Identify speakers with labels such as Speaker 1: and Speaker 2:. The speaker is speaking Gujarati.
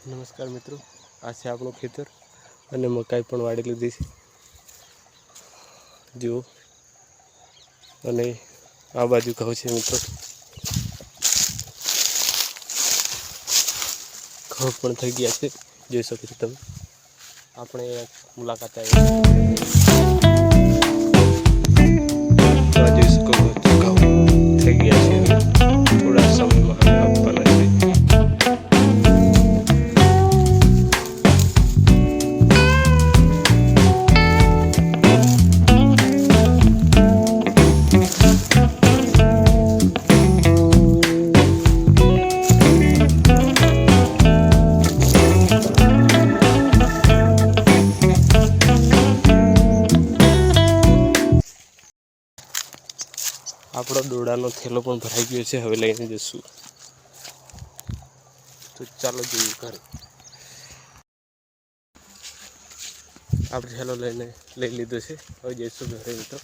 Speaker 1: નમસ્કાર મિત્રો, આ છે આપણું ખેતર અને મકાઈ પણ વાડી લીધી છે જુઓ. અને આ બાજુ ઘઉં છે મિત્રો, ઘઉં પણ થઈ ગયા છે જોઈ શકો છો તમે. આપણે મુલાકાત આવી જોઈ શકો છો, ઘઉં થઈ ગયા છે. થોડા સમયમાં આપવાના છે. આપણો દોડાનો થેલો પણ ભરાઈ ગયો છે, હવે લઈને જશું. તો ચાલો જોઈએ ઘરે. આપણે થેલો લઈ લીધો છે, હવે જઈશું ઘરે મિત્રો.